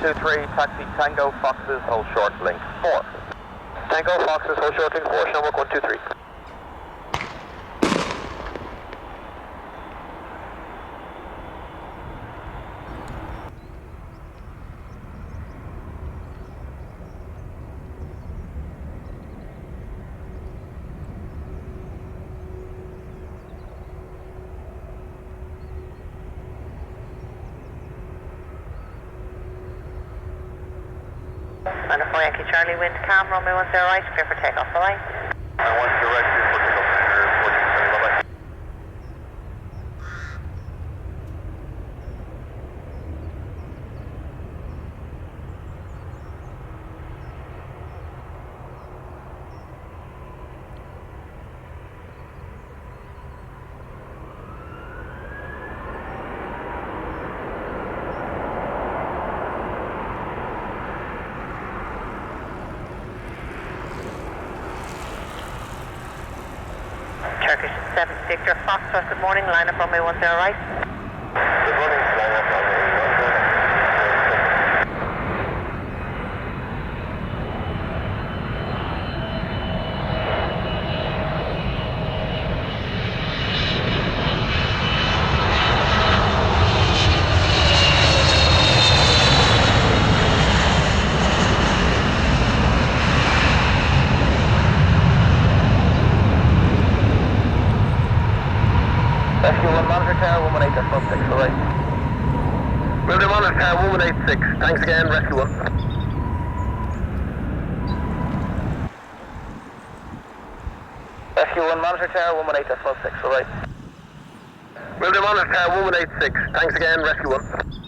123, taxi Tango Foxes, hold short, link 4. Tango Foxes, hold short, link 4, number 123. And a 4 Yankee Charlie, wind calm, runway 10 right, clear for takeoff, alright? I want to right, clear for takeoff, 14, bye-bye. Turkish 7 Victor Foxtrot, good morning, line up runway 10 right. Good morning, line up runway 10. Rescue 1, monitor tower 118 at 6, alright. We'll do monitor tower 186, thanks again, rescue 1. Rescue 1, monitor tower 118 at 6, alright. We'll do monitor tower 186, thanks again, rescue 1.